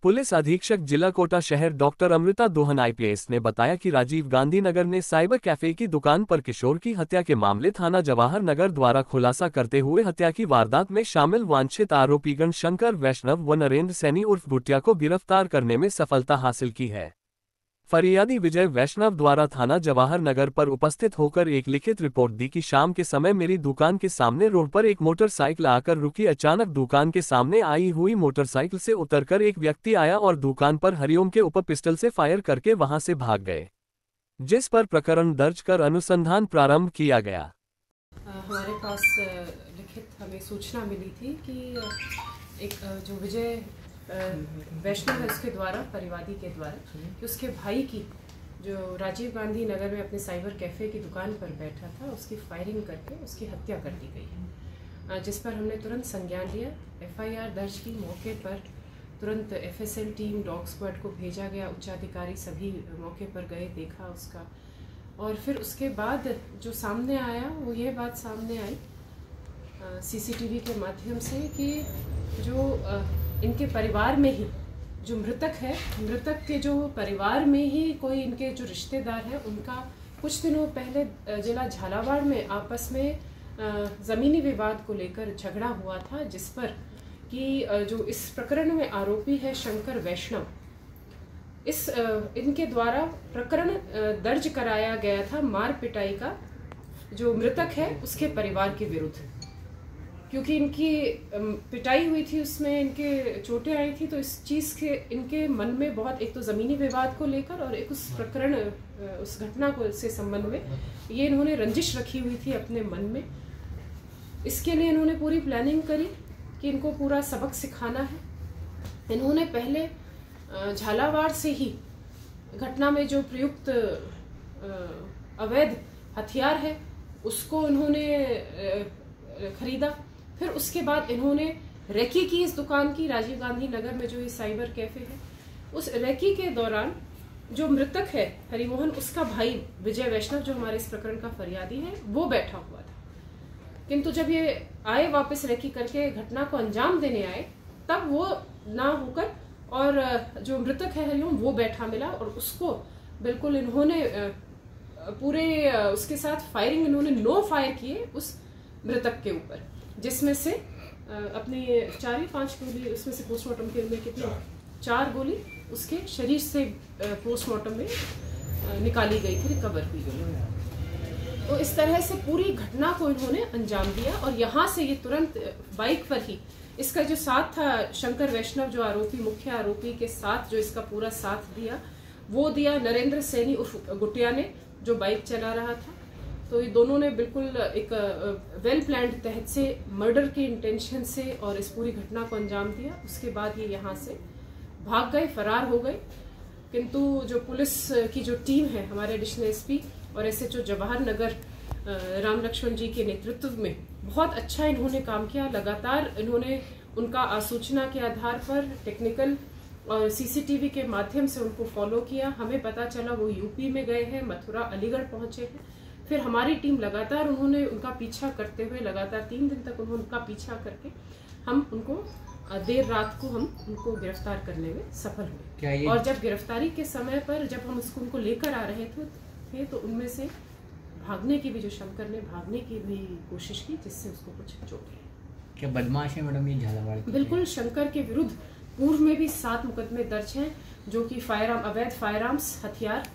Police अधीक्षक जिला कोटा शहर डॉक्टर अमृता दोहन आईपीएस ने बताया कि राजीव गांधी नगर में साइबर कैफे की दुकान पर किशोर की हत्या के मामले थाना जवाहर नगर द्वारा खुलासा करते हुए हत्या की वारदात में शामिल वांछित आरोपीगण शंकर वैष्णव व नरेंद्र सैनी उर्फ भुटिया को गिरफ्तार करने में सफलता हासिल की है। फरियादी विजय वैष्णव द्वारा थाना जवाहर नगर पर उपस्थित होकर एक लिखित रिपोर्ट दी कि शाम के समय मेरी दुकान के सामने रोड पर एक मोटरसाइकिल आकर रुकी। अचानक दुकान के सामने आई हुई मोटरसाइकिल से उतरकर एक व्यक्ति आया और दुकान पर हरिओम के ऊपर पिस्टल से फायर करके वहां से भाग गए, जिस पर प्रकरण दर्ज कर अनुसंधान प्रारंभ किया गया। हमारे पास लिखित हमें सूचना मिली थी कि एक जो विजय वैष्णव है उसके द्वारा, परिवादी के द्वारा, कि उसके भाई की जो राजीव गांधी नगर में अपने साइबर कैफ़े की दुकान पर बैठा था उसकी फायरिंग करके उसकी हत्या कर दी गई है, जिस पर हमने तुरंत संज्ञान लिया, एफआईआर दर्ज की। मौके पर तुरंत एफएसएल टीम, डॉग स्क्वाड को भेजा गया, उच्चाधिकारी सभी मौके पर गए, देखा उसका। और फिर उसके बाद जो सामने आया वो ये बात सामने आई सीसीटीवी के माध्यम से कि जो इनके परिवार में ही जो मृतक है, मृतक के जो परिवार में ही कोई इनके जो रिश्तेदार हैं, उनका कुछ दिनों पहले जिला झालावाड़ में आपस में ज़मीनी विवाद को लेकर झगड़ा हुआ था, जिस पर कि जो इस प्रकरण में आरोपी है शंकर वैष्णव, इनके द्वारा प्रकरण दर्ज कराया गया था मार पिटाई का जो मृतक है उसके परिवार के विरुद्ध, क्योंकि इनकी पिटाई हुई थी, उसमें इनके चोटें आई थी। तो इस चीज़ के इनके मन में बहुत, एक तो ज़मीनी विवाद को लेकर और एक उस प्रकरण, उस घटना को से संबंध में ये इन्होंने रंजिश रखी हुई थी अपने मन में। इसके लिए इन्होंने पूरी प्लानिंग करी कि इनको पूरा सबक सिखाना है। इन्होंने पहले झालावाड़ से ही घटना में जो प्रयुक्त अवैध हथियार है उसको इन्होंने खरीदा। फिर उसके बाद इन्होंने रेकी की इस दुकान की, राजीव गांधी नगर में जो ये साइबर कैफे है, उस रेकी के दौरान जो मृतक है हरिमोहन, उसका भाई विजय वैष्णव जो हमारे इस प्रकरण का फरियादी है, वो बैठा हुआ था। किंतु जब ये आए वापस रेकी करके घटना को अंजाम देने आए, तब वो ना होकर और जो मृतक है हरिओम वो बैठा मिला और उसको बिल्कुल इन्होंने पूरे उसके साथ फायरिंग, इन्होंने 9 फायर किए उस मृतक के ऊपर, जिसमें से अपनी 4 या 5 गोली उसमें से पोस्टमार्टम के में कितनी 4 गोली उसके शरीर से पोस्टमार्टम में निकाली गई थी, रिकवर हुई गई। तो इस तरह से पूरी घटना को इन्होंने अंजाम दिया और यहाँ से ये तुरंत बाइक पर ही, इसका जो साथ था शंकर वैष्णव जो आरोपी, मुख्य आरोपी के साथ जो इसका पूरा साथ दिया, वो दिया नरेंद्र सैनी उर्फ गुटिया ने, जो बाइक चला रहा था। तो ये दोनों ने बिल्कुल एक वेल प्लान्ड तहत से मर्डर के इंटेंशन से और इस पूरी घटना को अंजाम दिया। उसके बाद ये यहाँ से भाग गए, फरार हो गए। किंतु जो पुलिस की जो टीम है, हमारे एडिशनल एसपी और एसएचओ जवाहर नगर राम लक्ष्मण जी के नेतृत्व में बहुत अच्छा इन्होंने काम किया। लगातार इन्होंने उनका आसूचना के आधार पर टेक्निकल और सीसीटीवी के माध्यम से उनको फॉलो किया। हमें पता चला वो यूपी में गए हैं, मथुरा, अलीगढ़ पहुंचे हैं। फिर हमारी टीम लगातार उन्होंने उनका पीछा करते हुए लगातार 3 दिन तक उन्होंने उनका पीछा करके हम उनको देर रात को हम उनको गिरफ्तार करने में सफल हुए। और जब गिरफ्तारी के समय पर जब हम उनको लेकर आ रहे थे तो उनमें से भागने की भी, जो शंकर ने भागने की भी कोशिश की, जिससे उसको कुछ चोट लगी। क्या बदमाश है मैडम ये झालावाड़? बिल्कुल, शंकर के विरुद्ध पूर्व में भी 7 मुकदमे दर्ज हैं, जो कि अवैध फायरआर्म्स, हथियार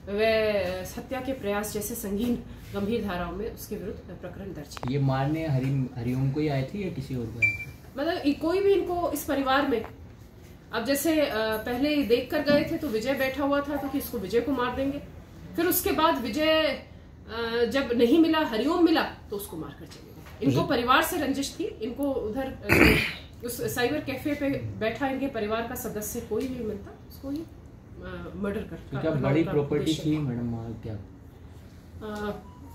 व हत्या के प्रयास जैसे संगीन गंभीर धाराओं में उसके विरुद्ध प्रकरण दर्ज है। ये मारने हरिओम को ही आए थे या किसी और को आए थे? मतलब कोई भी इनको इस परिवार में, अब जैसे पहले देख कर गए थे तो विजय बैठा हुआ था तो कि इसको विजय को मार देंगे। फिर उसके बाद विजय जब नहीं मिला, हरिओम मिला, तो उसको मार कर चले गए। इनको परिवार से रंजिश थी। इनको उधर उस साइबर कैफे पे बैठा इनके परिवार का सदस्य कोई भी मिलता उसको ही मर्डर कर। क्या बड़ी प्रॉपर्टी थी मैडम वहाँ? क्या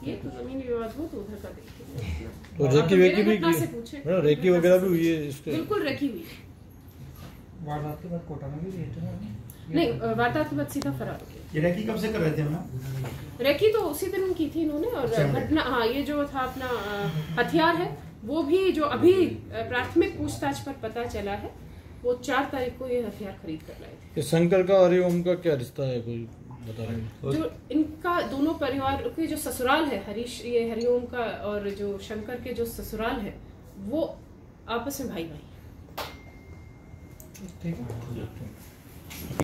ये तो जमीन विवाद हो तो उधर का देखेंगे। तो रेकी वगैरह भी हुई है इसके? बिल्कुल रेकी हुई। वारदात के बाद कोटा में भी गए थे? नहीं, वारदात के बाद सीधा फरार हो गया। ये रेकी कब से कर रहे थे मैम? रेकी तो उसी दिन की थी इन्होंने। और घटना, हाँ, ये जो था अपना हथियार है वो भी जो अभी प्राथमिक पूछताछ पर पता चला है वो 4 तारीख को ये हथियार खरीद कर लाए थे। ये शंकर का हरिओम का क्या रिश्ता है, कोई बता रहे हैं? जो इनका दोनों परिवार के जो ससुराल है, ये हरिओम का और जो शंकर के जो ससुराल है, वो आपस में भाई भाई। ठीक है।